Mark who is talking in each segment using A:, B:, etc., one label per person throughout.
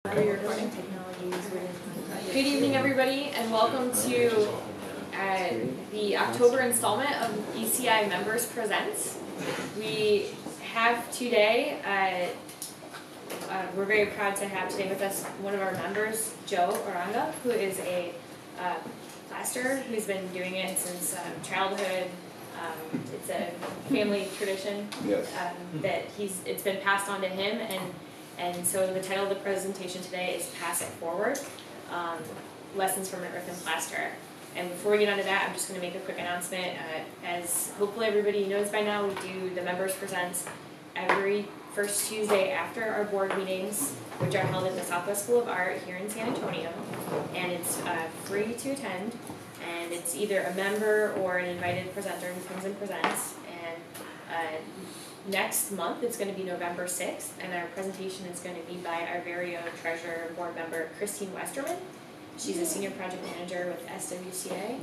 A: Good evening, everybody, and welcome to the October installment of ECI Members Presents. We have today, we're very proud to have today with us one of our members, Joe Uranga, who is a plasterer who's been doing it since childhood. It's a family tradition.
B: Yes.
A: That it's been passed on to him, and so the title of the presentation today is Pass It Forward, Lessons from an Earthen Plasterer. And before we get onto that, I'm just going to make a quick announcement. As hopefully everybody knows by now, we do the Members Presents every first Tuesday after our board meetings, which are held at the Southwest School of Art here in San Antonio. And it's free to attend, and it's either a member or an invited presenter who comes and presents. And next month, it's going to be November 6th, and our presentation is going to be by our very own treasurer and board member, Christine Westerman. She's a senior project manager with SWCA,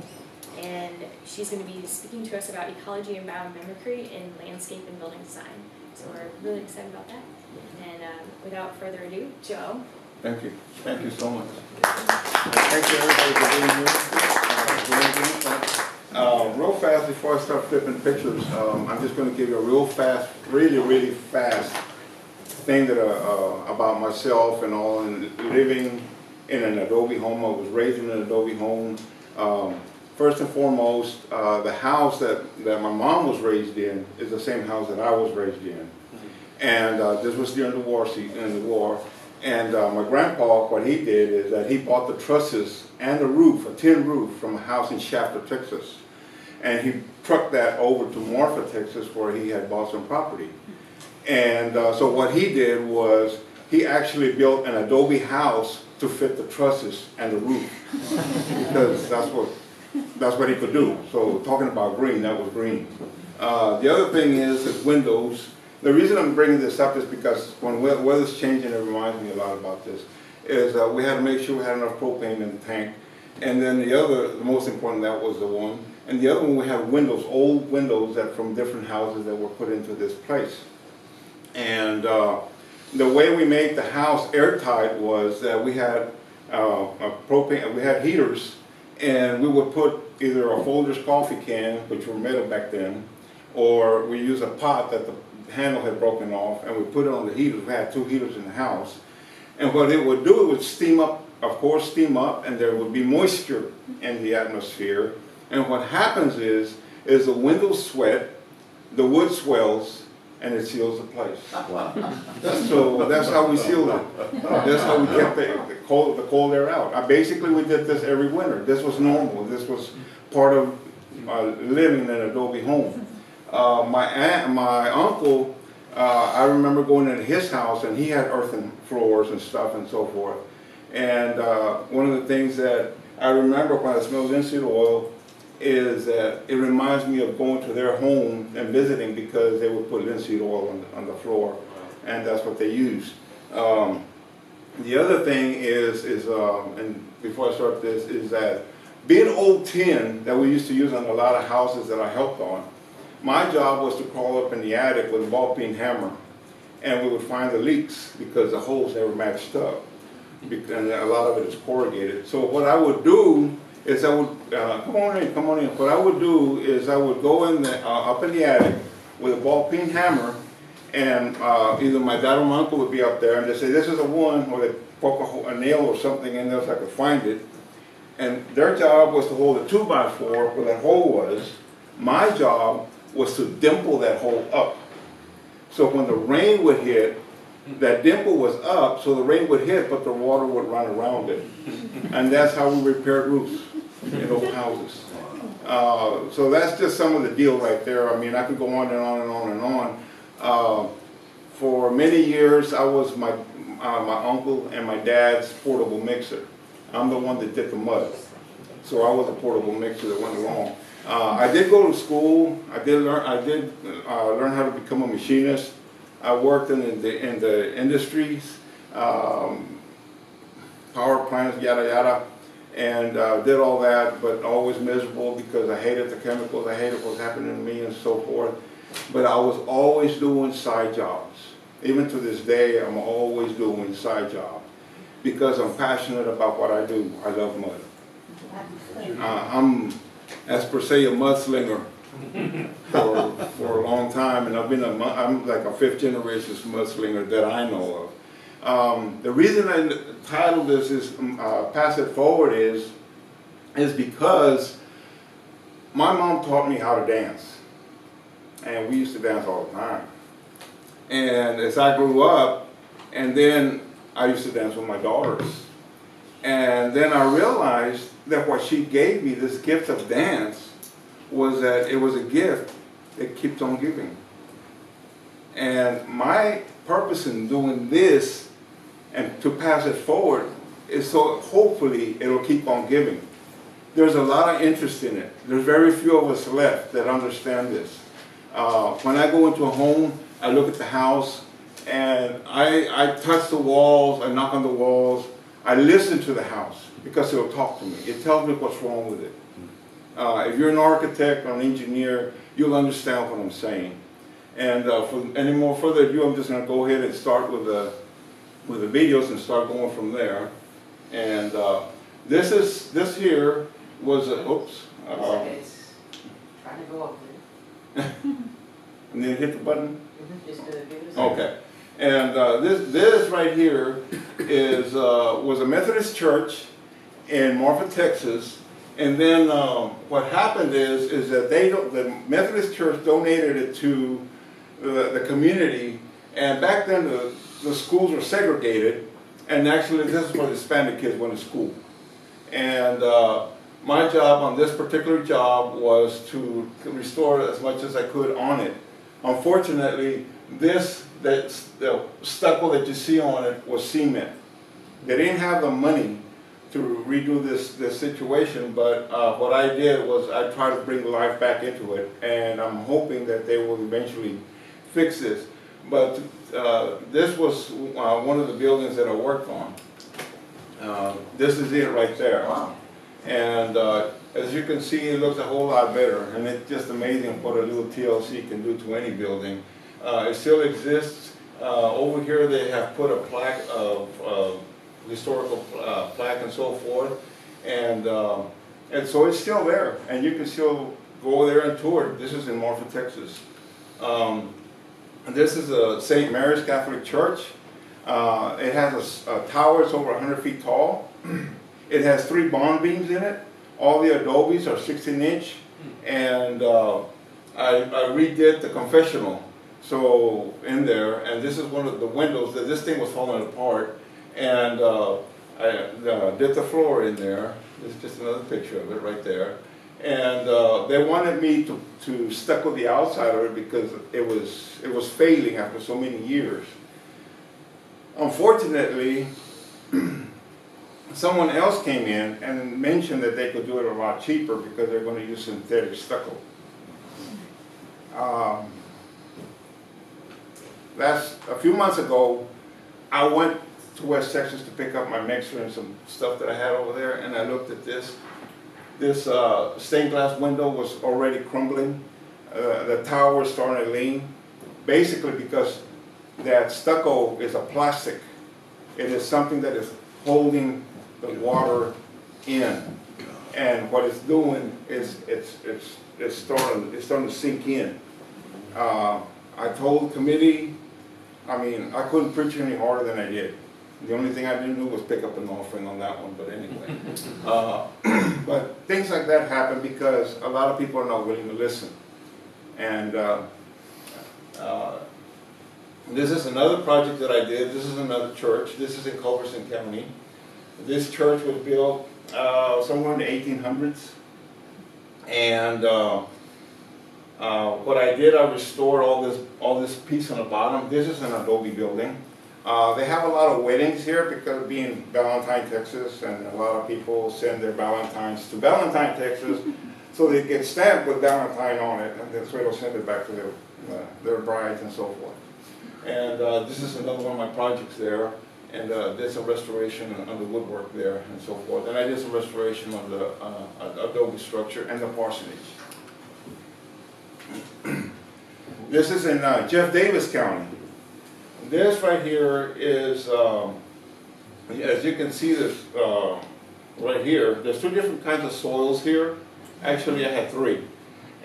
A: and she's going to be speaking to us about ecology and biomimicry in landscape and building design. So we're really excited about that. And without further ado, Joe.
B: Thank you. Thank you so much. Thank you everybody for being here. Real fast before I start flipping pictures, I'm just going to give you a real fast, really fast thing that about myself and all, and living in an adobe home. I was raised in an adobe home. First and foremost, the house that my mom was raised in is the same house that I was raised in. And this was during the war. And my grandpa, what he did is that he bought the trusses and the roof, a tin roof, from a house in Shafter, Texas. And he trucked that over to Marfa, Texas, where he had bought some property. And so what he did was he actually built an adobe house to fit the trusses and the roof, because that's what he could do. So talking about green, that was green. The other thing is windows. The reason I'm bringing this up is because when weather's changing, it reminds me a lot about this, is we had to make sure we had enough propane in the tank. And then the most important, that was the one. And the other one, we have windows, old windows that from different houses that were put into this place. And the way we made the house airtight was that we had we had heaters, and we would put either a Folgers coffee can, which were metal back then, or we use a pot that the handle had broken off, and we put it on the heaters. We had two heaters in the house. And what it would do, it would steam up, of course, and there would be moisture in the atmosphere. And what happens is the windows sweat, the wood swells, and it seals the place. So that's how we sealed it. That's how we kept the cold air out. Basically, we did this every winter. This was normal. This was part of living in an adobe home. My uncle, I remember going into his house, and he had earthen floors and stuff and so forth. And one of the things that I remember when I smelled linseed oil is that it reminds me of going to their home and visiting, because they would put linseed oil on the floor, and that's what they used. The other thing is and before I start this, is that being old tin that we used to use on a lot of houses that I helped on, my job was to crawl up in the attic with a ball-peen hammer, and we would find the leaks because the holes never matched up, and a lot of it is corrugated. So what I would do is I would, come on in. What I would do is I would go in up in the attic with a ball-peen hammer, and either my dad or my uncle would be up there, and they'd say, this is the one, or they'd poke a nail or something in there so I could find it. And their job was to hold a 2x4 where that hole was. My job was to dimple that hole up. So when the rain would hit, that dimple was up, so the rain would hit, but the water would run around it. And that's how we repaired roofs in old houses. So that's just some of the deal right there. I mean, I could go on and on and on and on. For many years, I was my uncle and my dad's portable mixer. I'm the one that did the mud. So I was a portable mixer that went along. I did go to school. I did learn how to become a machinist. I worked in the industries, power plants, yada yada, and did all that, but always miserable because I hated the chemicals, I hated what was happening to me and so forth. But I was always doing side jobs. Even to this day, I'm always doing side jobs. because I'm passionate about what I do. I love mud. I'm, as per se, a mudslinger for a long time, and I'm like a fifth generation mudslinger that I know of. The reason I titled this is Pass It Forward is because my mom taught me how to dance, and we used to dance all the time. And as I grew up, and then I used to dance with my daughters. And then I realized that what she gave me, this gift of dance, was that it was a gift that keeps on giving. And my purpose in doing this and to pass it forward is so hopefully it'll keep on giving. There's a lot of interest in it. There's very few of us left that understand this. When I go into a home, I look at the house, and I touch the walls, I knock on the walls, I listen to the house because it'll talk to me. It tells me what's wrong with it. If you're an architect or an engineer, you'll understand what I'm saying. And for any more further ado, I'm just going to go ahead and start with the videos and start going from there. And this here was a, oops.
C: It's trying to go up there.
B: And then hit the button.
C: Just do it.
B: Okay. And this right here is was a Methodist church in Marfa, Texas. And then what happened is that the Methodist church donated it to the community. And back then the schools were segregated. And actually this is where the Hispanic kids went to school. And my job on this particular job was to restore as much as I could on it. Unfortunately, the stucco that you see on it was cement. They didn't have the money to redo this situation, but what I did was I tried to bring life back into it, and I'm hoping that they will eventually fix this. But this was one of the buildings that I worked on. This is it right there.
C: Wow.
B: And as you can see, it looks a whole lot better, and it's just amazing what a little TLC can do to any building. It still exists. Over here they have put a plaque of historical plaque and so forth, and so it's still there, and you can still go there and tour. This is in Marfa, Texas. This is a St. Mary's Catholic Church. It has a tower. It's over 100 feet tall. It has 3 bond beams in it. All the adobes are 16-inch, and I redid the confessional. So in there, and this is one of the windows. That this thing was falling apart, and I did the floor in there. This is just another picture of it right there. And they wanted me to stucco the outside of it because it was failing after so many years. Unfortunately, someone else came in and mentioned that they could do it a lot cheaper because they're going to use synthetic stucco. A few months ago, I went to West Texas to pick up my mixer and some stuff that I had over there, and I looked at this. This stained glass window was already crumbling. The tower was starting to lean, basically because that stucco is a plastic. It is something that is holding the water in, and what it's doing is it's starting to sink in. I told the committee, I mean, I couldn't preach any harder than I did. The only thing I didn't do was pick up an offering on that one, but anyway. But things like that happen because a lot of people are not willing to listen. And this is another project that I did. This is another church. This is in Culberson County. This church was built somewhere in the 1800s. And what I did, I restored all this piece on the bottom. This is an adobe building. They have a lot of weddings here because of being Valentine, Texas, and a lot of people send their Valentines to Valentine, Texas, so they get stamped with Valentine on it, and that's where they'll send it back to their brides and so forth. And this is another one of my projects there, and there's a restoration on the woodwork there and so forth. And I did some restoration on the adobe structure and the parsonage. This is in Jeff Davis County. This right here is as you can see this right here, there's two different kinds of soils here. Actually, I had three.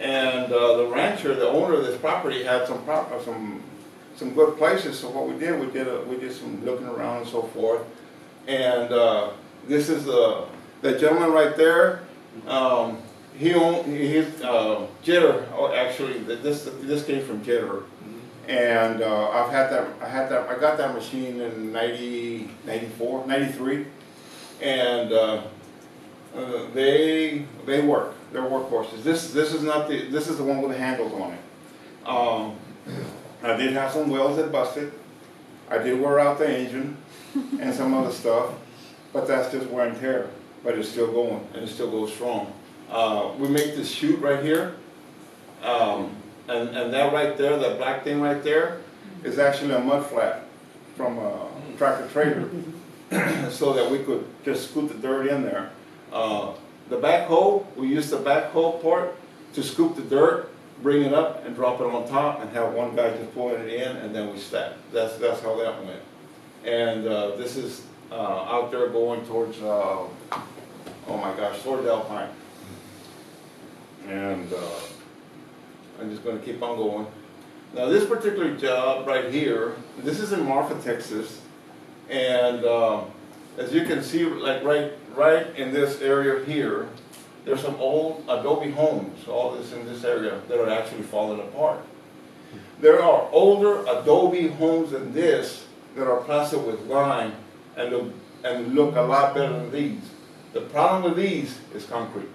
B: And the rancher, the owner of this property, had some good places. So what we did some looking around and so forth. And this is the gentleman right there. He's Jitter. Oh, actually, this came from Jitter. And I got that machine in 94, 93, and they work. They're workhorses. This is the one with the handles on it. I did have some welds that busted. I did wear out the engine and some other stuff, but that's just wear and tear. But it's still going, and it still goes strong. We make this chute right here. And that right there, that black thing right there, is actually a mud flat from a tractor trailer, so that we could just scoop the dirt in there. The backhoe, we use the backhoe part to scoop the dirt, bring it up, and drop it on top, and have one guy just pulling it in, and then we stack. That's how that went. And this is out there going towards, oh my gosh, towards Alpine. And I'm just going to keep on going. Now this particular job right here, this is in Marfa, Texas, and as you can see, like right in this area here, there's some old adobe homes, all this in this area, that are actually falling apart. There are older adobe homes than this that are plastered with lime and look a lot better than these. The problem with these is concrete.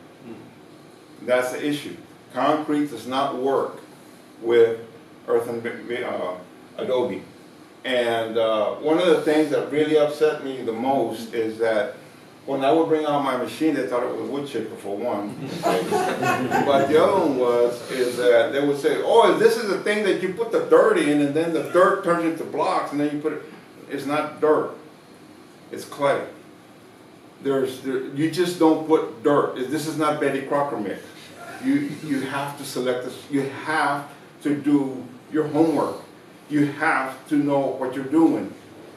B: That's the issue. Concrete does not work with earthen adobe. And one of the things that really upset me the most is that when I would bring out my machine, they thought it was a wood chipper for one. But the other one is that they would say, oh, this is the thing that you put the dirt in, and then the dirt turns into blocks, and then you put it. It's not dirt. It's clay. You just don't put dirt. This is not Betty Crocker mix. You have to select this. You have to do your homework. You have to know what you're doing.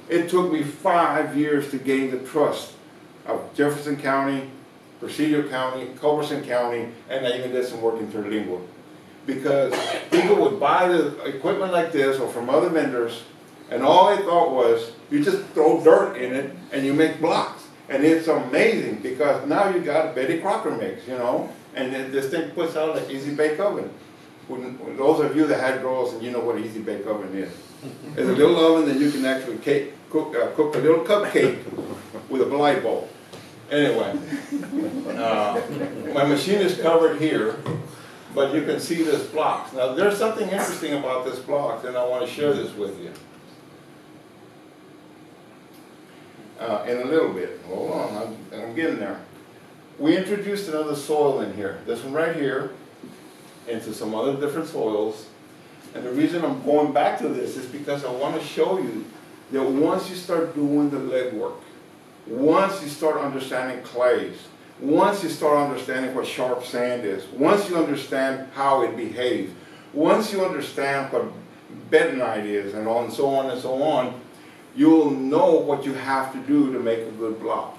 B: It took me 5 years to gain the trust of Jefferson County, Presidio County, Culberson County, and I even did some work in Terlingua. Because people would buy the equipment like this or from other vendors, and all they thought was, you just throw dirt in it and you make blocks. And it's amazing because now you got a Betty Crocker mix, you know, and this thing puts out an easy bake oven. When those of you that had girls and you know what an easy bake oven is. It's a little oven that you can actually cook a little cupcake with a light bulb. Anyway, my machine is covered here, but you can see this blocks. Now there's something interesting about this block, and I want to share this with you. In a little bit. Hold on, I'm getting there. We introduced another soil in here. This one right here, into some other different soils. And the reason I'm going back to this is because I want to show you that once you start doing the legwork, once you start understanding clays, once you start understanding what sharp sand is, once you understand how it behaves, once you understand what bentonite is and so on and so on, you'll know what you have to do to make a good block.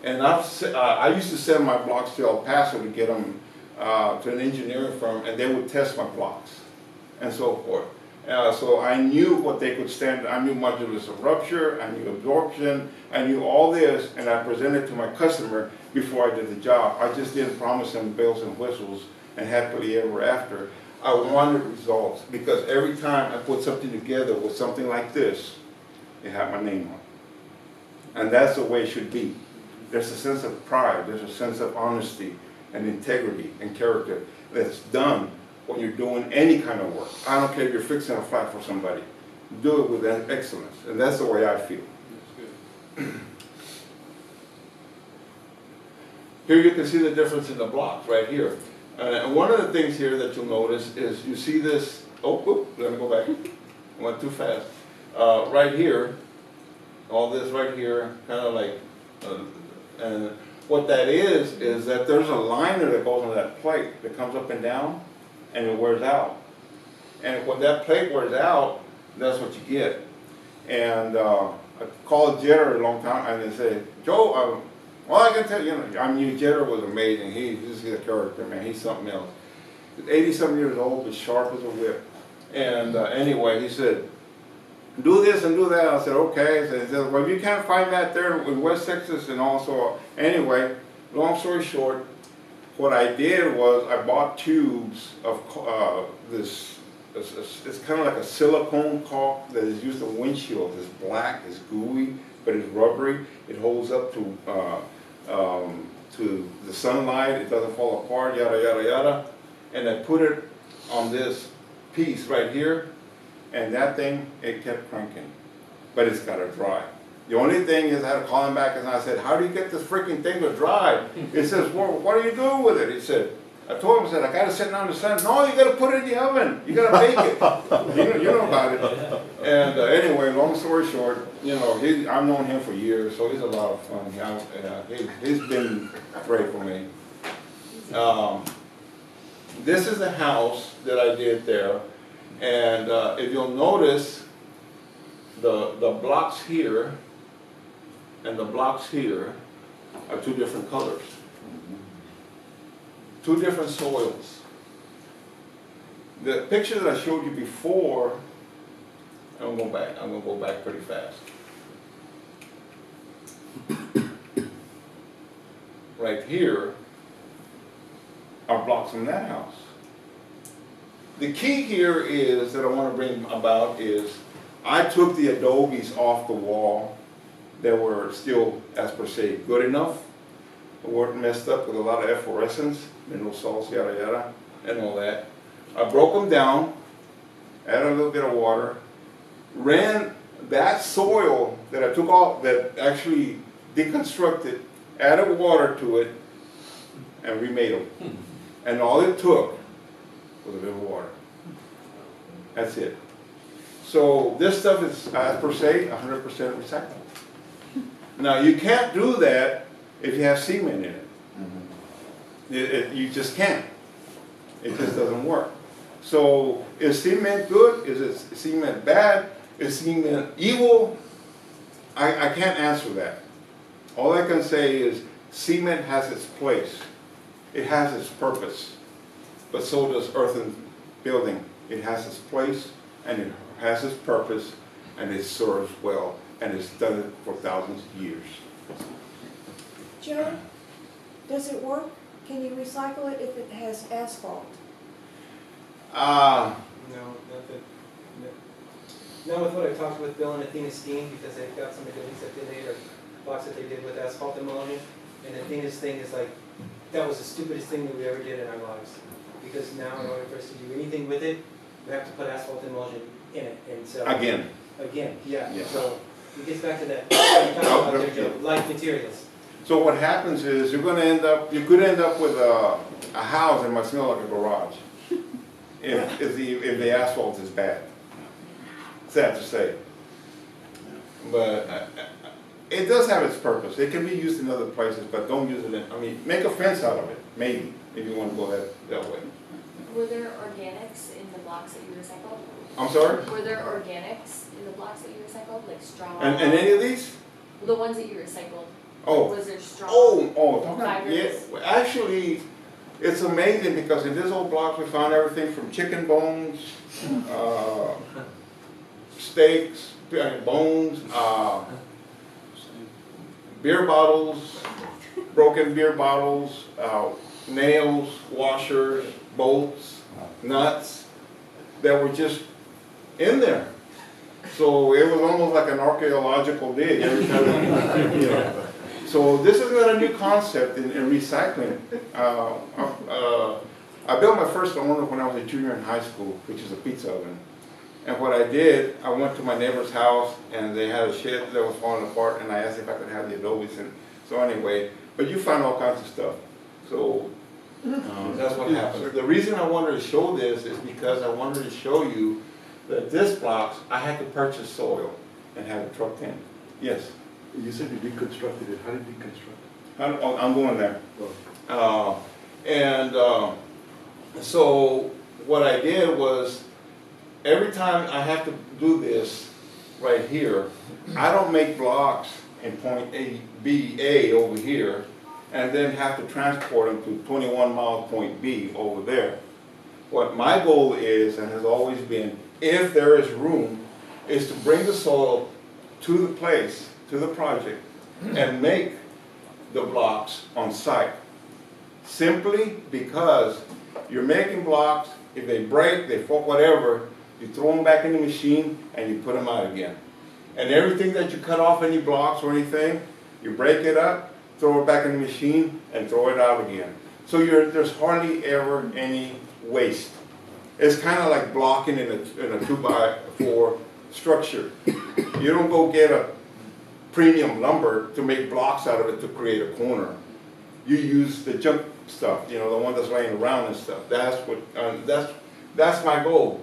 B: And I used to send my blocks to El Paso to get them to an engineering firm, and they would test my blocks and so forth. So I knew what they could stand. I knew modulus of rupture, I knew absorption, I knew all this, and I presented to my customer before I did the job. I just didn't promise them bells and whistles and happily ever after. I wanted results because every time I put something together with something like this, it had my name on it. And that's the way it should be. There's a sense of pride, there's a sense of honesty and integrity and character that's done when you're doing any kind of work. I don't care if you're fixing a flat for somebody. Do it with excellence. And that's the way I feel. That's good. Here you can see the difference in the blocks right here. And one of the things here that you'll notice is you see this, let me go back. I went too fast. Right here, all this right here, kind of like, and what that is that there's a liner that goes on that plate that comes up and down, and it wears out. And when that plate wears out, that's what you get. And I called Jeter a long time and they said, Joe, all I can tell you, I mean, Jeter was amazing. He's a character, man. He's something else. He's 80-something years old, but sharp as a whip. And anyway, he said, do this and do that. I said, okay. He said, well, you can't find that there in West Texas and also. Anyway, long story short, what I did was I bought tubes of it's kind of like a silicone caulk that is used on windshield. It's black, it's gooey, but it's rubbery. It holds up to the sunlight. It doesn't fall apart, yada, yada, yada. And I put it on this piece right here, and that thing, it kept cranking. But it's got to dry. The only thing is I had to call him back and I said, how do you get this freaking thing to dry? He says, well, what are you doing with it? He said, I told him, I said, I got to sit down in the sun. No, you got to put it in the oven. You got to bake it. you know about it. And anyway, long story short, I've known him for years, so he's a lot of fun. He's been great for me. This is the house that I did there. And if you'll notice, the blocks here and the blocks here are two different colors. Two different soils. The picture that I showed you before, I'm going to go back pretty fast. Right here are blocks from that house. The key here is that I want to bring about is I took the adobes off the wall that were still, as per se, good enough. They weren't messed up with a lot of efflorescence, mineral salts, yada yada, and all that. I broke them down, added a little bit of water, ran that soil that I took off, that actually deconstructed, added water to it, and remade them. And all it took was a bit of water. That's it. So this stuff is, as per se, 100% recyclable. Now you can't do that if you have cement in it. You just can't. It just doesn't work. So is cement good? Is it cement bad? Is cement evil? I can't answer that. All I can say is cement has its place. It has its purpose. But so does earthen building. It has its place and it has its purpose and it serves well and it's done it for thousands of years.
D: Joe, does it work? Can you recycle it if it has asphalt?
E: No, not with what I talked with Bill and Athena Steen, because they've got some buildings that they did, or blocks that they did with asphalt emulsion. And Athena's thing is like, that was the stupidest thing that we ever did in our lives. Because now in order for us to do anything with it, we have to put asphalt emulsion in it. And so Again, yeah. So it gets back to that, what you talked about there, Joe, like materials.
B: So what happens is you could end up with a house that might smell like a garage if the asphalt is bad. Sad to say, but it does have its purpose. It can be used in other places, but don't use it in. I mean, make a fence out of it, maybe if you want to go that way.
A: Were there organics in the blocks that you recycled?
B: I'm sorry.
A: Were there organics in the blocks that you recycled, like straw?
B: And any of these?
A: The ones that you recycled.
B: Oh.
A: Was there straw?
B: Yeah. Well, actually, it's amazing because in this old block we found everything from chicken bones, steaks, bones, beer bottles, broken beer bottles, nails, washers, bolts, nuts that were just in there. So it was almost like an archaeological dig every time. So this is not a new concept in recycling. I built my first oven when I was a junior in high school, which is a pizza oven. And what I did, I went to my neighbor's house and they had a shed that was falling apart and I asked if I could have the adobes in. So anyway, but you find all kinds of stuff. So that's what happens. The reason I wanted to show this is because I wanted to show you that this blocks, I had to purchase soil and have it trucked in. Yes?
F: You said you deconstructed it. How did you deconstruct it?
B: I'm going there. So what I did was, every time I have to do this, right here, I don't make blocks in point A, B, A over here, and then have to transport them to 21 mile point B over there. What my goal is, and has always been, if there is room, is to bring the soil to the place, to the project, and make the blocks on site. Simply because you're making blocks, if they break, they fall, whatever, you throw them back in the machine and you put them out again. And everything that you cut off, any blocks or anything, you break it up, throw it back in the machine, and throw it out again. So there's hardly ever any waste. It's kind of like blocking in a 2x4 structure. You don't go get a premium lumber to make blocks out of it to create a corner. You use the junk stuff, you know, the one that's laying around and stuff. That's what that's my goal.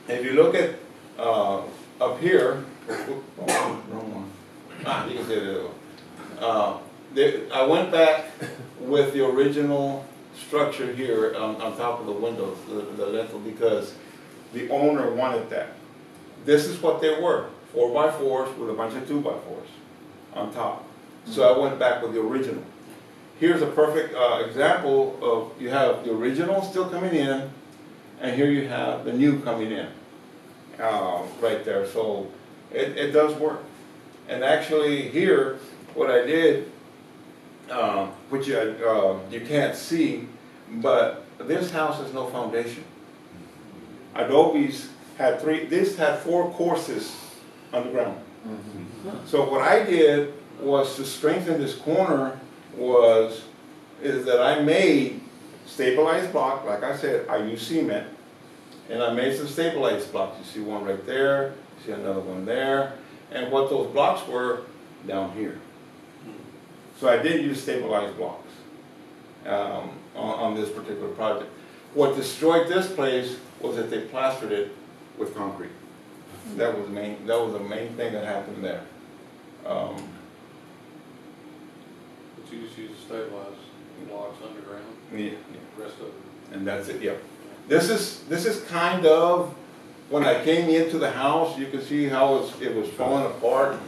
B: If you look at up here, wrong one. You can see it. I went back with the original structure here on top of the windows, the lintel, because the owner wanted that. This is what they were, 4x4s with a bunch of 2x4s on top. So I went back with the original. Here's a perfect example of, you have the original still coming in, and here you have the new coming in, right there. So it does work. And actually here, what I did, which you can't see, but this house has no foundation. Adobe's had this had 4 courses underground. So what I did was to strengthen this corner is that I made stabilized block. Like I said, I use cement, and I made some stabilized blocks. You see one right there, you see another one there, and what those blocks were down here. So I did use stabilized blocks on this particular project. What destroyed this place was that they plastered it with concrete. That was the main thing that happened there.
G: But you just use stabilized blocks underground?
B: Yeah.
G: The rest of it?
B: And that's it, yeah. This is kind of, when I came into the house, you can see how it was falling apart.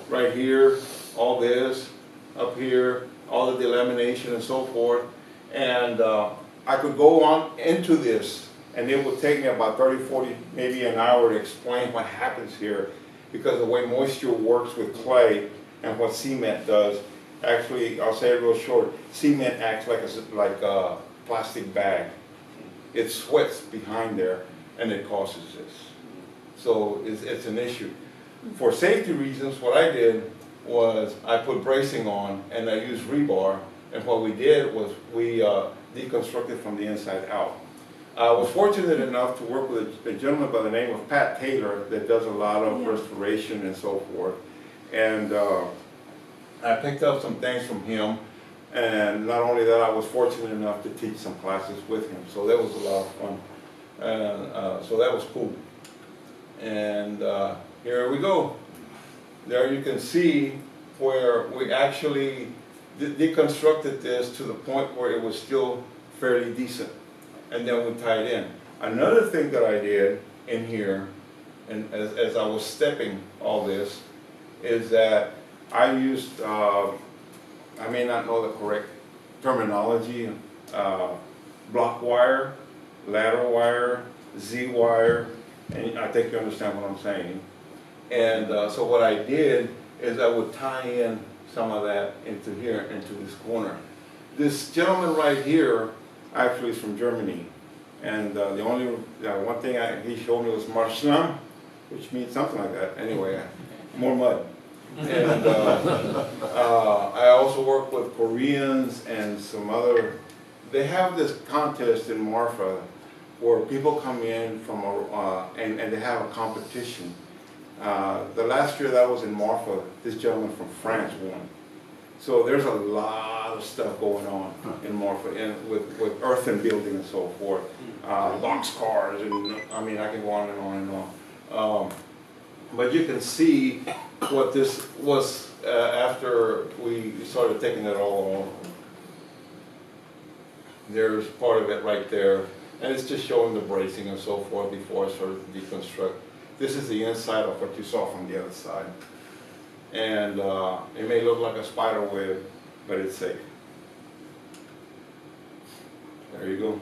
B: Right here, all this, up here, all the delamination and so forth. And I could go on into this, and it would take me about 30, 40, maybe an hour to explain what happens here, because the way moisture works with clay and what cement does. Actually, I'll say it real short, cement acts like a plastic bag. It sweats behind there, and it causes this. So it's an issue. For safety reasons, what I did was I put bracing on, and I used rebar, and what we did was we deconstructed from the inside out. I was fortunate enough to work with a gentleman by the name of Pat Taylor that does a lot of restoration and so forth. And I picked up some things from him, and not only that, I was fortunate enough to teach some classes with him, so that was a lot of fun. And so that was cool. And here we go. There you can see where we actually deconstructed this to the point where it was still fairly decent, and then we tied in. Another thing that I did in here, and as I was stepping all this, is that I used, I may not know the correct terminology, block wire, ladder wire, Z wire, and I think you understand what I'm saying. And so what I did is I would tie in some of that into here, into this corner. This gentleman right here actually is from Germany. And the only one thing he showed me was Marschlamm, which means something like that. Anyway, more mud. And I also work with Koreans and some other. They have this contest in Marfa where people come in from and they have a competition. The last year that was in Marfa, this gentleman from France won. So there's a lot of stuff going on in Marfa, and with earthen building and so forth, box cars, and I mean I can go on and on and on. But you can see what this was after we started taking it all off. There's part of it right there, and it's just showing the bracing and so forth before I started to deconstruct. This is the inside of what you saw from the other side. And it may look like a spider web, but it's safe. There you go.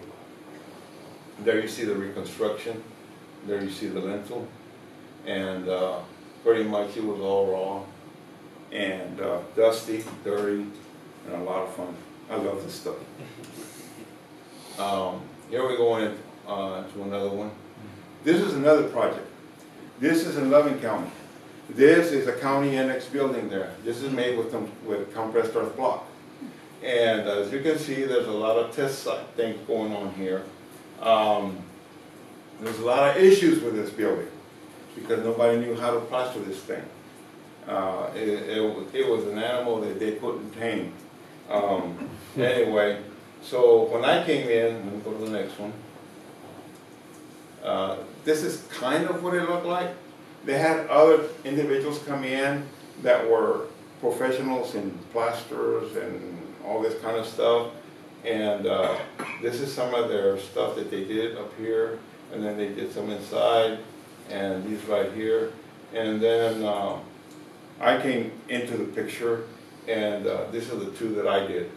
B: There you see the reconstruction. There you see the lintel. And pretty much it was all raw and dusty, dirty, and a lot of fun. I love this stuff. Here we go into another one. This is another project. This is in Loving County. This is a county annex building there. This is made with compressed earth block. And as you can see, there's a lot of test site things going on here. There's a lot of issues with this building because nobody knew how to plaster this thing. It was an animal that they couldn't tame. Anyway, so when I came in, let me go to the next one. This is kind of what it looked like. They had other individuals come in that were professionals in plasters and all this kind of stuff. And this is some of their stuff that they did up here. And then they did some inside and these right here. And then I came into the picture, and these are the two that I did.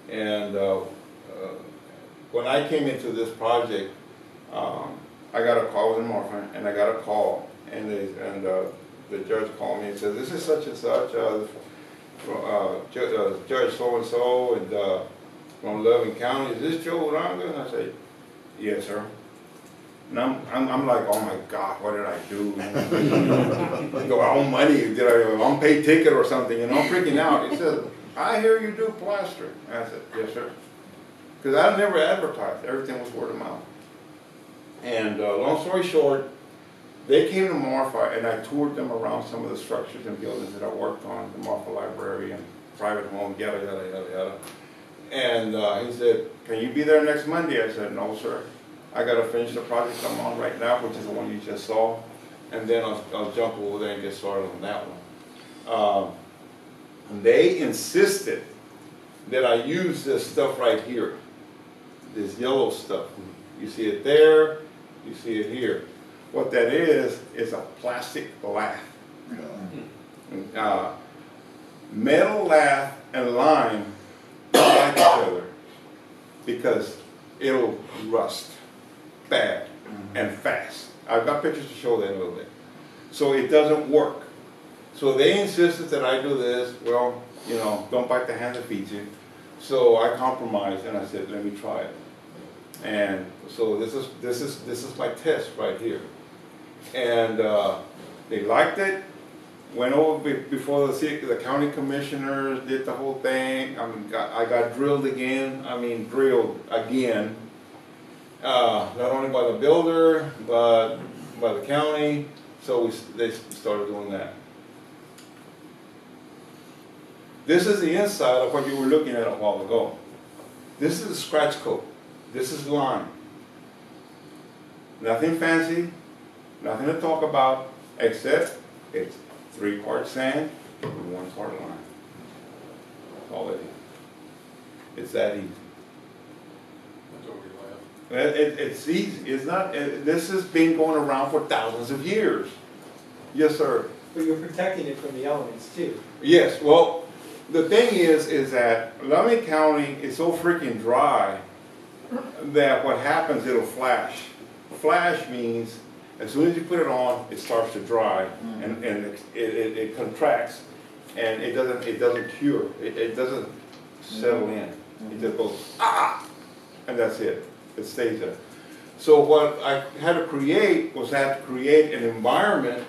B: And when I came into this project, I got a call with Martha, and I got a call, and the judge called me and said, "This is such and such, Judge so and so, and from Loving County. Is this Joe Uranga?" And I said, "Yes, sir." And I'm like, "Oh my God, what did I do? Own money? Did I unpaid ticket or something?" And I'm freaking out. He said, "I hear you do plastering." I said, "Yes, sir." Because I never advertised. Everything was word of mouth. And long story short, they came to Marfa, and I toured them around some of the structures and buildings that I worked on, the Marfa Library and private home, yada, yada, yada, yada. And he said, "Can you be there next Monday?" I said, "No, sir. I got to finish the project I'm on right now," which is the one you just saw. And then I'll jump over there and get started on that one. And they insisted that I use this stuff right here, this yellow stuff. You see it there, you see it here. What that is a plastic lath. Metal lath and lime don't like each other because it'll rust bad and fast. I've got pictures to show that in a little bit. So it doesn't work. So they insisted that I do this. Well, you know, don't bite the hand that feeds you. So I compromised and I said, "Let me try it." And so this is my test right here. And they liked it. Went over before the county commissioners, did the whole thing. I got drilled again. I mean, drilled again. Not only by the builder, but by the county. So they started doing that. This is the inside of what you were looking at a while ago. This is the scratch coat. This is lime. Nothing fancy, nothing to talk about, except it's 3 parts sand and 1 part lime. That's all it is. It's that easy.
G: That's over your laugh.
B: It's easy. It's not. This has been going around for thousands of years. Yes, sir.
E: But you're protecting it from the elements too.
B: Yes. Well, the thing is that Loving County is so freaking dry that what happens, it'll flash. Flash means as soon as you put it on, it starts to dry, and it contracts, and it doesn't cure. It doesn't settle in. It just goes and that's it. It stays there. So what I had to create was create an environment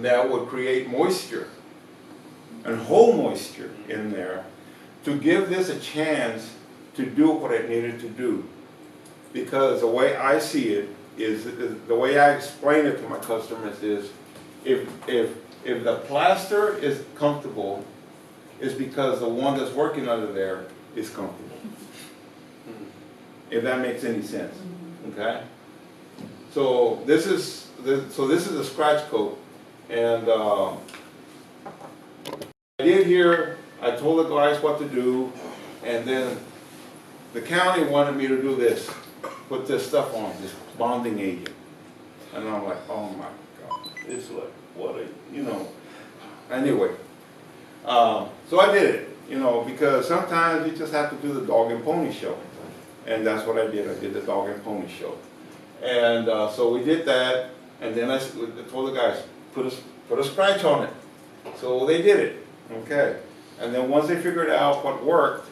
B: that would create moisture and hold moisture in there to give this a chance to do what it needed to do. Because the way I see it is the way I explain it to my customers is if the plaster is comfortable, it's because the one that's working under there is comfortable. If that makes any sense, okay? So this is a scratch coat, and I did here. I told the guys what to do, and then the county wanted me to do this, put this stuff on, this bonding agent. And I'm like, oh my God, it's like, what a, you know, anyway. So I did it, you know, because sometimes you just have to do the dog and pony show. And that's what I did. I did the dog and pony show. And so we did that, and then I told the guys, put a scratch on it. So they did it, okay. And then once they figured out what worked,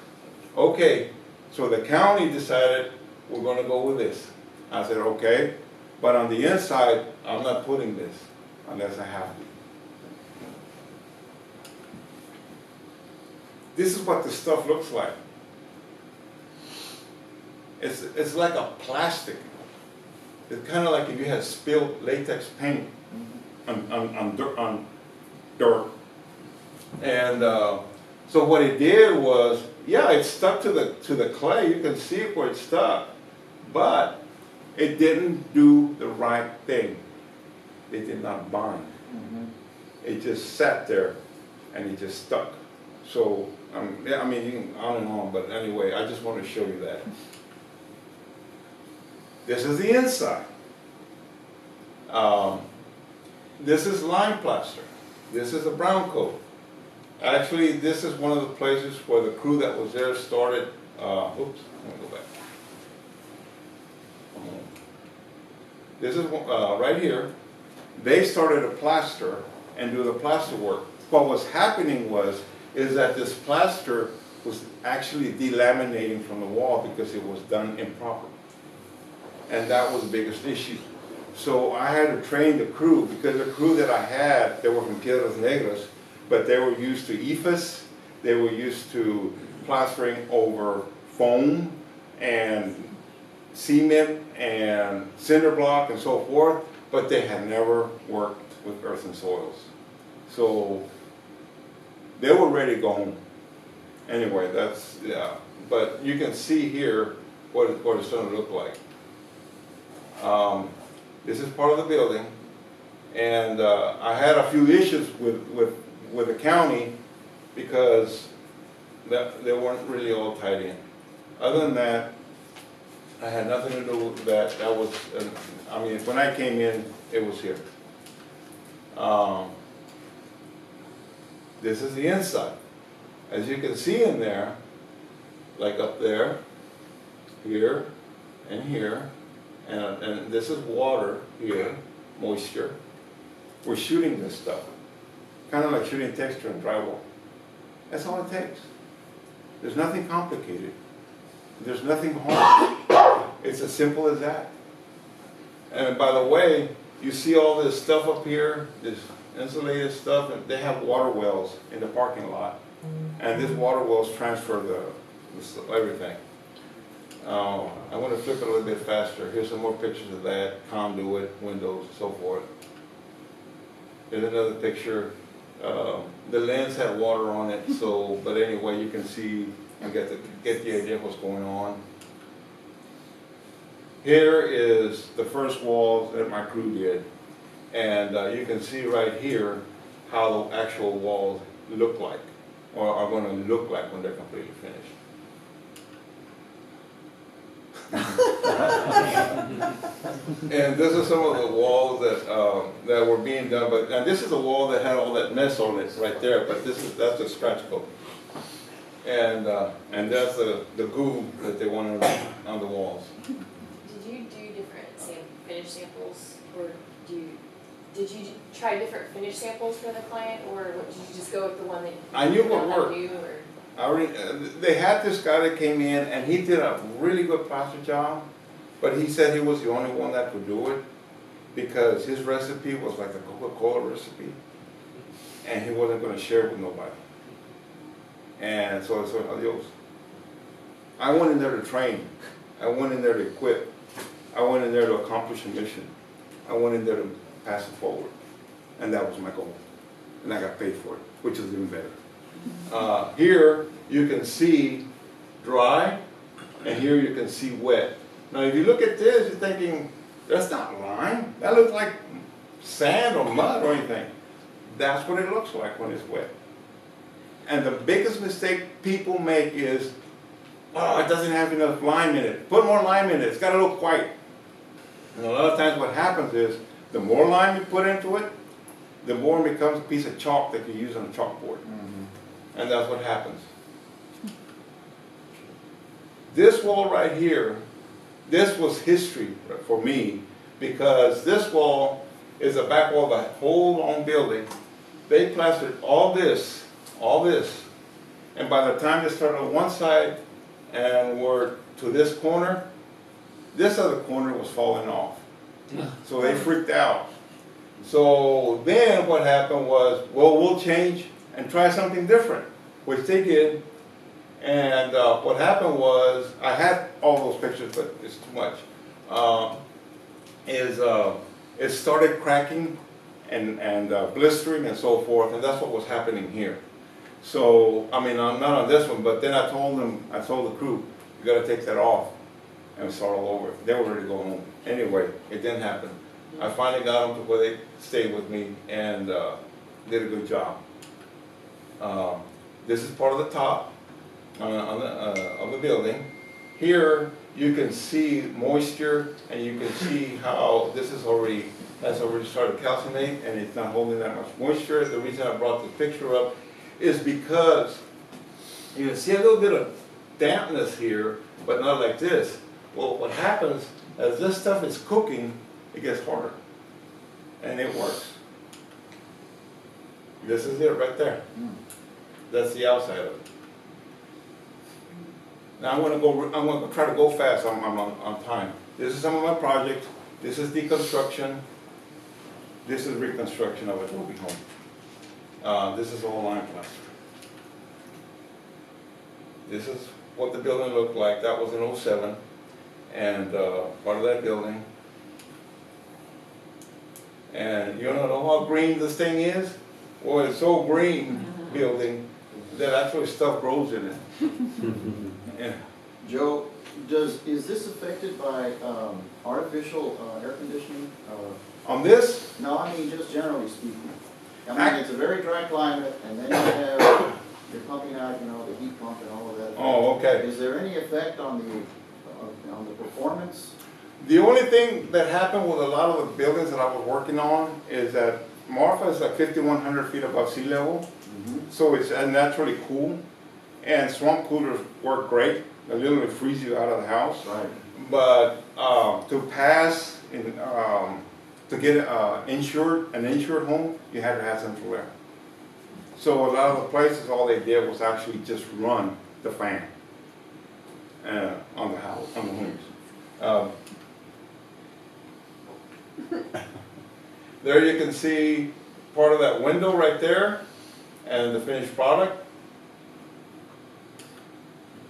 B: okay, so the county decided we're gonna go with this. I said, okay, but on the inside, I'm not putting this unless I have to. This is what the stuff looks like. It's like a plastic. It's kind of like if you had spilled latex paint on dirt. And so what it did was, yeah, it stuck to the clay. You can see it where it stuck, but it didn't do the right thing. It did not bind. It just sat there, and it just stuck. So yeah, I mean, you can on and on, but anyway, I just want to show you that. This is the inside. This is lime plaster. This is a brown coat. Actually, this is one of the places where the crew that was there started, oops, let me go back. This is right here. They started a plaster and do the plaster work. What was happening is that this plaster was actually delaminating from the wall because it was done improperly. And that was the biggest issue. So I had to train the crew, because the crew that I had, they were from Piedras Negras, but they were used to EFS, they were used to plastering over foam and cement and cinder block and so forth, but they had never worked with earthen soils. So they were ready to go home. Anyway, that's, yeah. But you can see here what it's going to look like. This is part of the building, and I had a few issues with the county because they weren't really all tied in. Other than that, I had nothing to do with that. That was, I mean, when I came in, it was here. This is the inside. As you can see in there, like up there, here, and here, and this is water here, moisture. We're shooting this stuff. Kind of like shooting texture in drywall. That's all it takes. There's nothing complicated. There's nothing hard. It's as simple as that. And by the way, you see all this stuff up here, this insulated stuff, and they have water wells in the parking lot. And these water wells transfer everything. I want to flip it a little bit faster. Here's some more pictures of that, conduit, windows, and so forth. Here's another picture. The lens had water on it, so, but anyway, you can see, you get the idea of what's going on. Here is the first wall that my crew did. And you can see right here how the actual walls look like, or are going to look like when they're completely finished. And this is some of the walls that were being done, and this is the wall that had all that mess on it right there, but that's the scratch coat. And that's the goo that they wanted on the walls.
A: Did you do different finish samples, or did you try different finish samples for the client, or did you just go with the one that
B: I knew what worked.
A: knew, or?
B: They had this guy that came in, and he did a really good plaster job, but he said he was the only one that could do it because his recipe was like a Coca-Cola recipe, and he wasn't going to share it with nobody. And so I said, adios. I went in there to train. I went in there to equip. I went in there to accomplish a mission. I went in there to pass it forward, and that was my goal. And I got paid for it, which is even better. Here you can see dry, and here you can see wet. Now if you look at this, you're thinking, that's not lime. That looks like sand or mud or anything. That's what it looks like when it's wet. And the biggest mistake people make is, oh, it doesn't have enough lime in it. Put more lime in it. It's got to look white. And a lot of times what happens is, The more lime you put into it, the more it becomes a piece of chalk that you use on a chalkboard. And that's what happens. This wall right here, this was history for me, because this wall is the back wall of the whole long building. They plastered all this, and by the time they started on one side and were to this corner, this other corner was falling off. So they freaked out. So then what happened was, well, we'll change and try something different, which they did. And what happened was, I had all those pictures, but it's too much. It started cracking and blistering and so forth, and that's what was happening here. So, I mean, not on this one, but then I told the crew, you gotta take that off and start all over. They were ready to go home. Anyway, it didn't happen. I finally got them to where they stayed with me and did a good job. This is part of the top of the building. Here you can see moisture, and you can see how this is has already started to calcinate, and it's not holding that much moisture. The reason I brought this picture up is because you can see a little bit of dampness here, but not like this. Well, what happens as this stuff is cooking, it gets harder, and it works. This is it right there. That's the outside of it. Now I'm going to try to go fast. I'm on time. This is some of my projects. This is deconstruction. This is reconstruction of Adobe Home. This is all lime plaster. This is what the building looked like. That was in '07, and part of that building. And you don't know how green this thing is? Well, it's so green building that actually stuff grows in it. Yeah.
H: Joe, is this affected by artificial air conditioning?
B: On this,
H: No, I mean just generally speaking. I mean, it's a very dry climate, and then you have, you're pumping out, the heat pump and all of that.
B: oh, okay.
H: Is there any effect on the performance?
B: The only thing that happened with a lot of the buildings that I was working on is that Marfa is like 5,100 feet above sea level, so it's naturally cool. And swamp coolers work great. They literally freeze you out of the house.
H: Right.
B: But to pass to get an insured home, you had to have central air. So a lot of the places, all they did was actually just run the fan on the house, on the homes. There you can see part of that window right there and the finished product.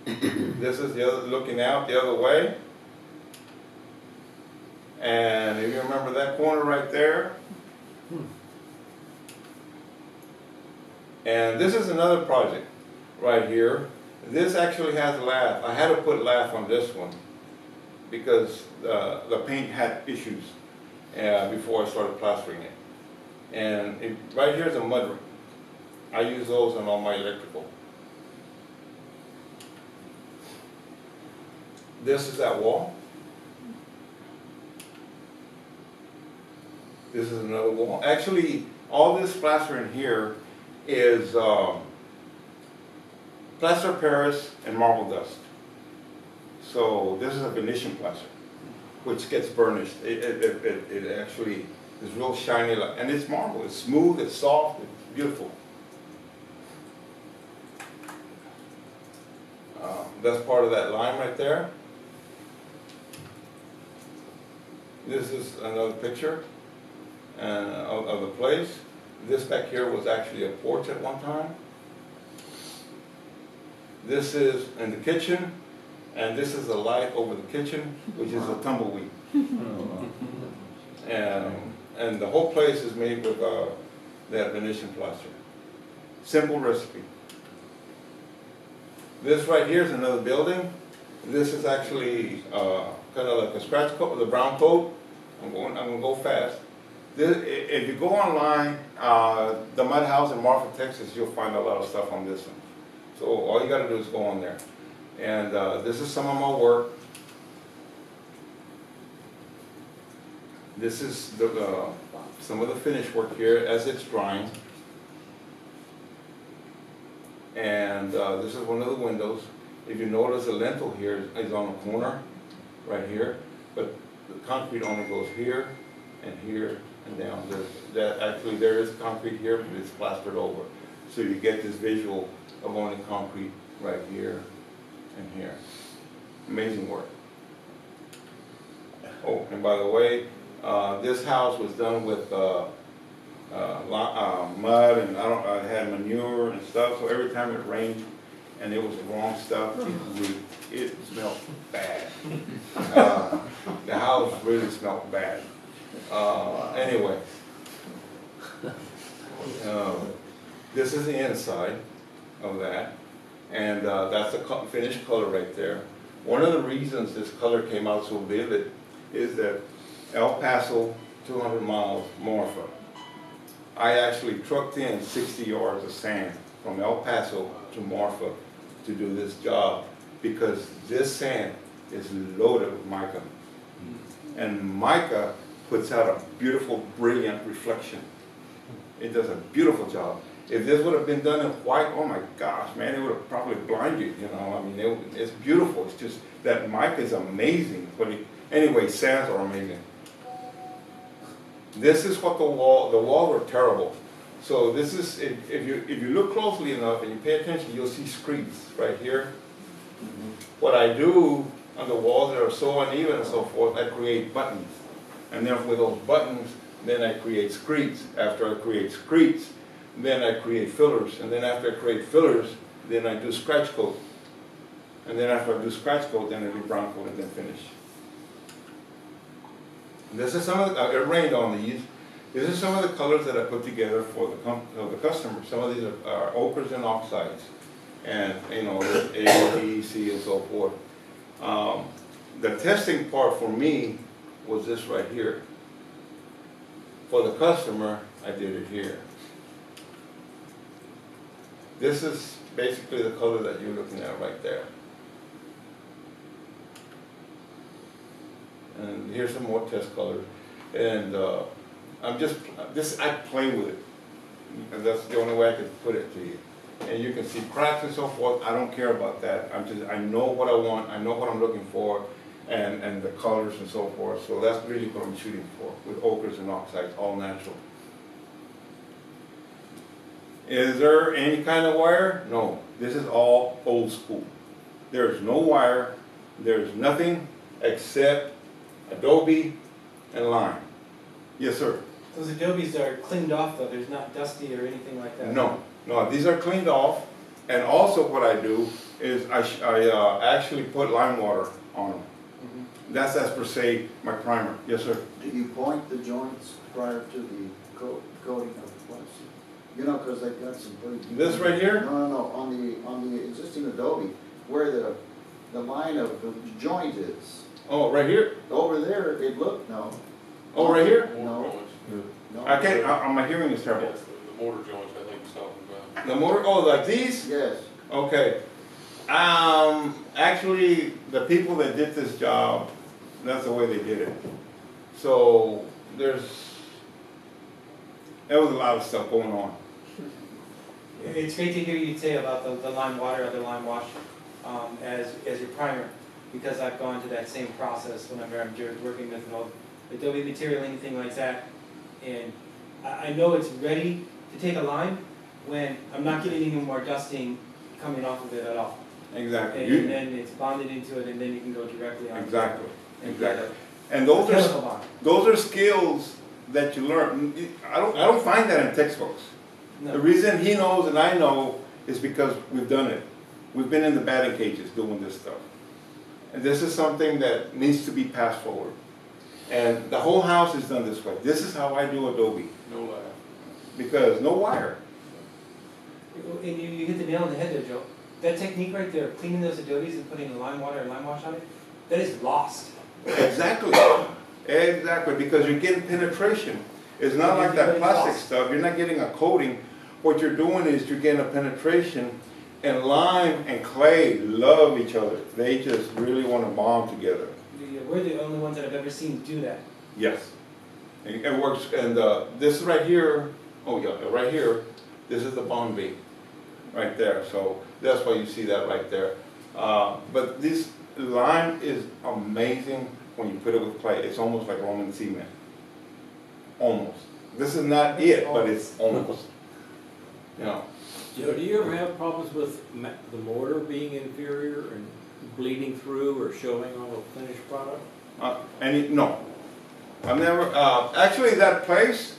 B: This is the other, looking out the other way. And if you remember that corner right there. And this is another project right here. This actually has lath. I had to put lath on this one because the paint had issues before I started plastering it. And right here is a mud ring. I use those on all my electrical. This is that wall. This is another wall. Actually, all this plaster in here is plaster Paris and marble dust. So this is a Venetian plaster, which gets burnished. It actually is real shiny, and it's marble. It's smooth, it's soft, it's beautiful. That's part of that line right there. This is another picture of the place. This back here was actually a porch at one time. This is in the kitchen, and this is the light over the kitchen, which is a tumbleweed. And the whole place is made with that Venetian plaster. Simple recipe. This right here is another building. This is actually kind of like a scratch coat with a brown coat. I'm gonna go fast. If you go online, the Mud House in Marfa, Texas, you'll find a lot of stuff on this one. So all you gotta do is go on there. And this is some of my work. This is the, some of the finish work here as it's drying. And this is one of the windows. If you notice, the lintel here is on the corner, right here, but the concrete only goes here and here and down. Actually, there is concrete here, but it's plastered over. So you get this visual of only concrete right here and here. Amazing work. Oh, and by the way, this house was done with mud, and I had manure and stuff, so every time it rained and it was the wrong stuff, it smelled bad. The house really smelled bad. Anyway, this is the inside of that, and that's the finished color right there. One of the reasons this color came out so vivid is that El Paso, 200 miles, Marfa. I actually trucked in 60 yards of sand from El Paso to Marfa to do this job because this sand is loaded with mica. And mica puts out a beautiful, brilliant reflection. It does a beautiful job. If this would have been done in white, oh my gosh, man, it would have probably blinded you, you know. I mean, it's beautiful. It's just that mica is amazing. But anyway, sands are amazing. This is what the walls are terrible. So this is, if you look closely enough and you pay attention, you'll see screeds right here. What I do on the walls that are so uneven and so forth, I create buttons. And then with those buttons, then I create screeds. After I create screeds, then I create fillers. And then after I create fillers, then I do scratch coat. And then after I do scratch coat, then I do brown coat and then finish. This is some of the, it rained on these. This is some of the colors that I put together for the customer. Some of these are ochres and oxides. And, you know, A, B, C, and so forth. The testing part for me was this right here. For the customer, I did it here. This is basically the color that you're looking at right there. And here's some more test colors. And I play with it. And that's the only way I could put it to you. And you can see cracks and so forth. I don't care about that. I know what I want. I know what I'm looking for, and the colors and so forth. So that's really what I'm shooting for with ochres and oxides, all natural. Is there any kind of wire? No. This is all old school. There's no wire. There's nothing except Adobe and lime. Yes, sir.
E: Those adobes are cleaned off though, there's not dusty or anything like that?
B: No, no, these are cleaned off, and also what I do is I actually put lime water on them. That's as per se my primer. Yes, sir.
H: Do you point the joints prior to the coating of the plastic? You know, because they've got some pretty...
B: This right here?
H: No, on the existing Adobe, where the line of the joint is.
B: Oh, right here?
H: Over there, it looked, no.
B: Oh, right here?
H: No. No.
B: I can't, my hearing is terrible.
G: Yes, the mortar joints, I think, is talking about.
B: The motor, oh, like these?
H: Yes.
B: Okay. Actually, the people that did this job, that's the way they did it. So, there was a lot of stuff going on.
E: It's great to hear you say about the lime water or the lime wash as your primer, because I've gone to that same process whenever I'm working with an Adobe material, anything like that. And I know it's ready to take a lime when I'm not getting any more dusting coming off of it at all.
B: Exactly.
E: And then it's bonded into it, and then you can go directly on.
B: Exactly.
E: And
B: Exactly. And those are skills that you learn. I don't find that in textbooks.
E: No.
B: The reason he knows and I know is because we've done it. We've been in the batting cages doing this stuff. And this is something that needs to be passed forward. And the whole house is done this way. This is how I do Adobe.
G: No lie.
B: Because no wire.
E: And you hit the nail on the head there, Joe. That technique right there, cleaning those Adobes and putting the lime water or lime wash on it, that is lost.
B: Exactly. Exactly. Because you're getting penetration. It's not like that plastic stuff. You're not getting a coating. What you're doing is you're getting a penetration. And lime and clay love each other. They just really want to bond together.
E: We're the only ones that I've ever seen do that.
B: Yes. It works, and this right here, oh yeah, right here, this is the bond beam, right there. So that's why you see that right there. But this lime is amazing when you put it with clay. It's almost like Roman cement. Almost. This is not it, but it's almost. You know.
I: Joe, do you ever have problems with the mortar being inferior and bleeding through or showing on the finished product?
B: No. I've never, actually that place,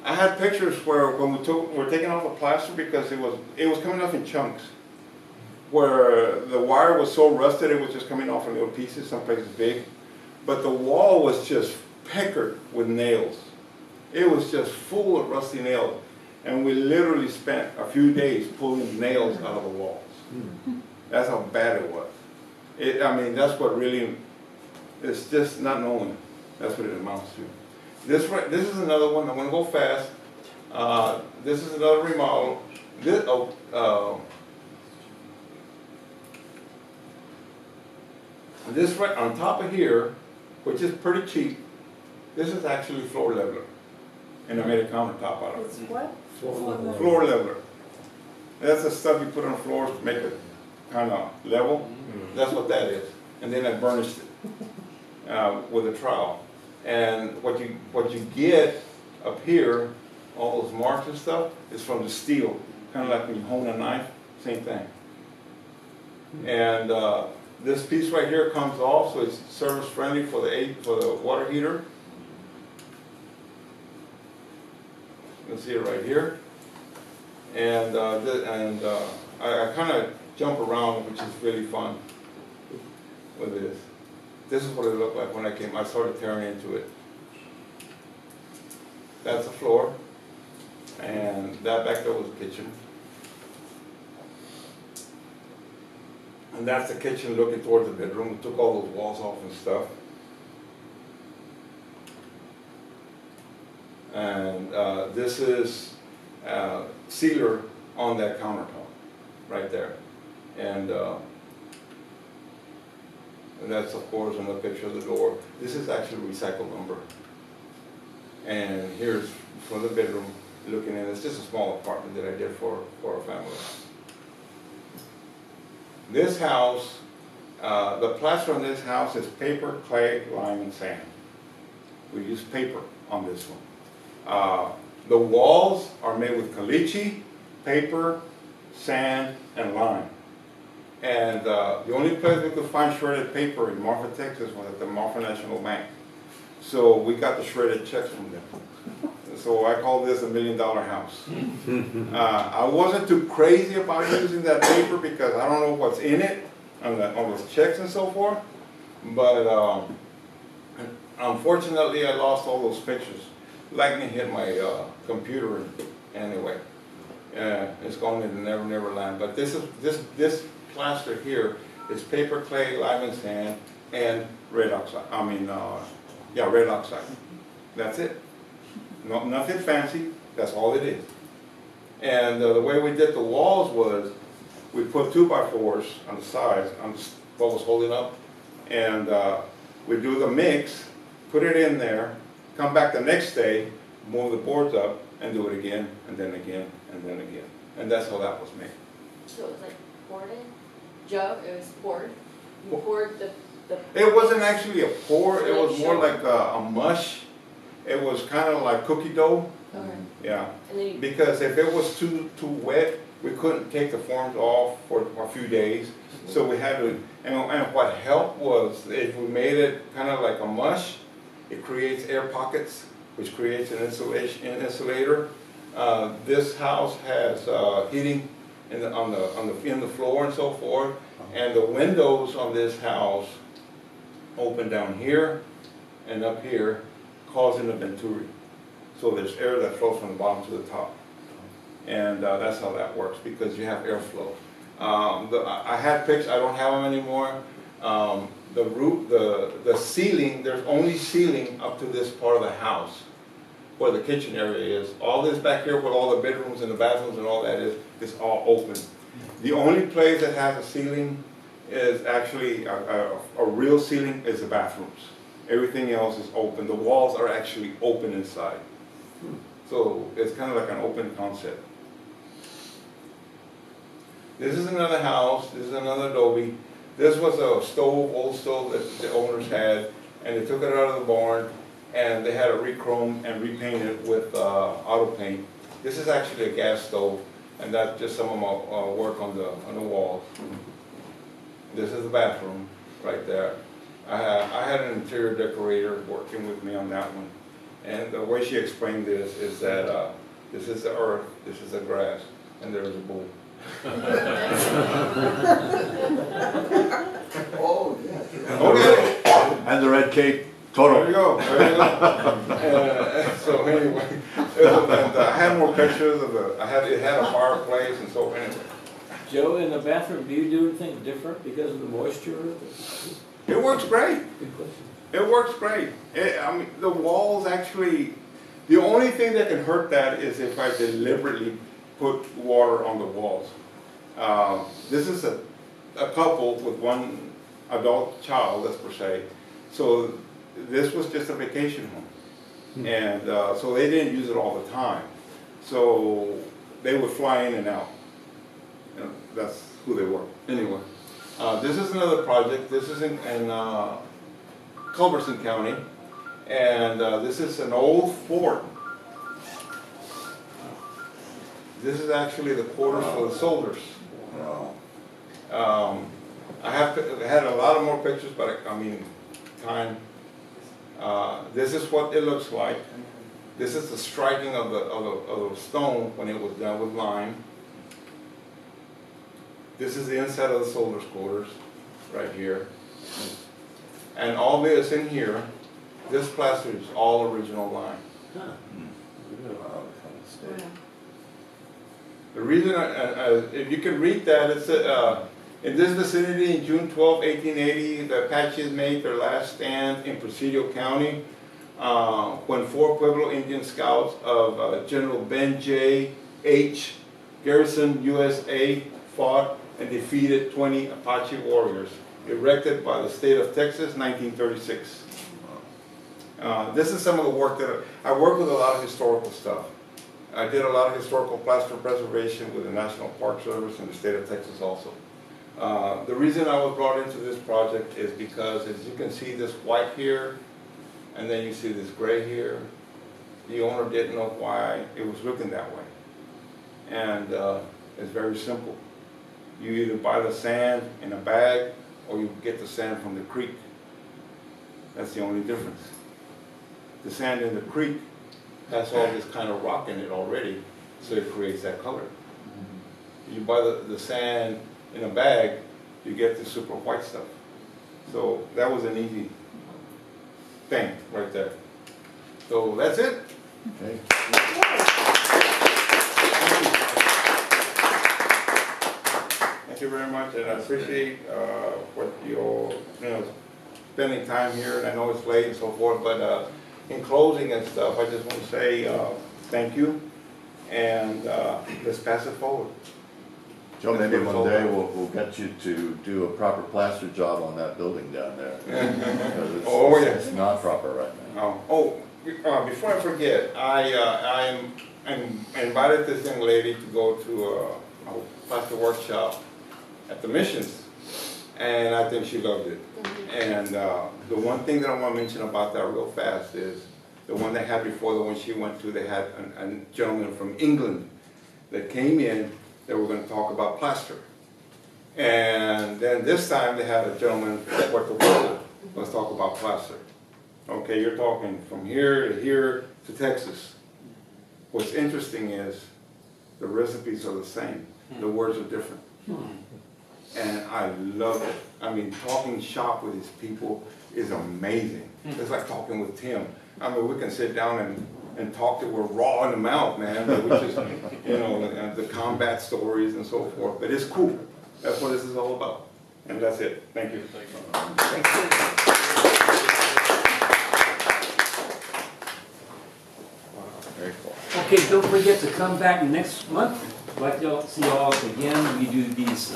B: I had pictures where when we're taking off the plaster because it was coming off in chunks. Where the wire was so rusted it was just coming off in little pieces, some places big. But the wall was just peckered with nails. It was just full of rusty nails. And we literally spent a few days pulling nails out of the walls. That's how bad it was. I mean, that's what really, it's just not knowing. That's what it amounts to. This is another one. I'm going to go fast. This is another remodel. This right on top of here, which is pretty cheap, this is actually floor leveler. And I made a countertop out of
D: It's
B: it.
D: what?
B: Floor leveler. That's the stuff you put on floors to make it kind of level. That's what that is. And then I burnished it with a trowel. And what you get up here, all those marks and stuff, is from the steel. Kind of like when you hone a knife, same thing. And this piece right here comes off, so it's service friendly for the water heater. You can see it right here. And I kind of jump around, which is really fun with this. This is what it looked like when I started tearing into it. That's the floor. And that back there was the kitchen. And that's the kitchen looking towards the bedroom. We took all those walls off and stuff. And this is sealer on that countertop, right there. And that's, of course, another picture of the door. This is actually recycled lumber. And here's from the bedroom looking in. It's just a small apartment that I did for a family. This house, the plaster on this house is paper, clay, lime, and sand. We use paper on this one. The walls are made with caliche, paper, sand, and lime. And the only place we could find shredded paper in Marfa, Texas was at the Marfa National Bank. So we got the shredded checks from them. So I call this $1 million house. I wasn't too crazy about using that paper because I don't know what's in it on those checks and so forth. But unfortunately, I lost all those pictures. Lightning hit my computer anyway. It's gone into Never Never Land. But this plaster here is paper, clay, lime, and sand, and red oxide. Red oxide. That's it. No, nothing fancy. That's all it is. And the way we did the walls was we put 2x4s on the sides, on what was holding up, and we do the mix, put it in there, come back the next day, move the boards up, and do it again, and then again, and then again. And that's how that was made.
A: So it was like poured in? Joe, it was poured? You poured the
B: It wasn't actually a pour, it was more
A: Sure.
B: like a mush. It was kind of like cookie dough.
A: Okay.
B: Yeah.
A: And then you,
B: Because if it was too wet, we couldn't take the forms off for a few days. So we had to, and what helped was if we made it kind of like a mush, it creates air pockets, which creates an insulator. This house has heating on the floor and so forth, and the windows on this house open down here and up here, causing a venturi. So there's air that flows from the bottom to the top. And that's how that works, because you have airflow. I had pictures, I don't have them anymore. The roof, the ceiling, there's only ceiling up to this part of the house where the kitchen area is. All this back here with all the bedrooms and the bathrooms and all that is all open. The only place that has a ceiling is actually a real ceiling is the bathrooms. Everything else is open. The walls are actually open inside. So it's kind of like an open concept. This is another house. This is another adobe. This was a stove, old stove that the owners had, and they took it out of the barn, and they had it re-chromed and repainted with auto paint. This is actually a gas stove, and that's just some of my work on the walls. This is the bathroom right there. I had an interior decorator working with me on that one, and the way she explained this is that this is the earth, this is the grass, and there's a bull.
H: Oh, yeah.
B: Okay.
F: And the red cape,
B: There you
F: total.
B: go. There you go. So anyway, and I had more pictures of it had a fireplace, and so anyway.
I: Joe, in the bathroom, do you do anything different because of the moisture?
B: It works great.
I: Good question.
B: It works great. I mean, the walls actually, the only thing that can hurt that is if I deliberately put water on the walls. This is a couple with one adult child, let's per se. So this was just a vacation home. And so they didn't use it all the time. So they would fly in and out. You know, that's who they were. Anyway, this is another project. This is in Culberson County. And this is an old fort. This is actually the quarters for the soldiers. I had a lot of more pictures, but I mean, time. This is what it looks like. This is the striking of the stone when it was done with lime. This is the inside of the soldiers' quarters, right here. And all this in here, this plaster is all original lime. The reason, if you can read that, it's in this vicinity, in June 12, 1880, the Apaches made their last stand in Presidio County when 4 Pueblo Indian scouts of General Ben J. H. Garrison, USA, fought and defeated 20 Apache warriors, erected by the state of Texas, 1936. This is some of the work that I work with a lot of historical stuff. I did a lot of historical plaster preservation with the National Park Service in the state of Texas also. The reason I was brought into this project is because, as you can see, this white here, and then you see this gray here. The owner didn't know why it was looking that way. And it's very simple. You either buy the sand in a bag, or you get the sand from the creek. That's the only difference. The sand in the creek has all this kind of rock in it already, so it creates that color. You buy the sand in a bag, you get the super white stuff. So that was an easy thing right there. So that's it.
F: Okay.
B: Thank you very much, and I appreciate what you're spending time here, and I know it's late and so forth, but in closing and stuff, I just want to say thank you, and let's pass it forward.
F: Joe, maybe one day we'll get you to do a proper plaster job on that building down there. Because it's not proper right now.
B: Before I forget, I'm invited this young lady to go to a plaster workshop at the Missions, and I think she loved it. And the one thing that I want to mention about that real fast is the one they had before, the one she went to, they had a gentleman from England that came in. They were going to talk about plaster. And then this time they had a gentleman from Puerto Rico. Let's talk about plaster. Okay, you're talking from here to Texas. What's interesting is the recipes are the same. The words are different. And I love it. I mean, talking shop with these people is amazing. It's like talking with Tim. I mean, we can sit down and talk till we're raw in the mouth, man. But we just, the combat stories and so forth. But it's cool. That's what this is all about. And that's it. Thank you.
I: Thank you.
F: Very cool.
J: Okay, don't forget to come back next month. I'd like to see y'all again. We do these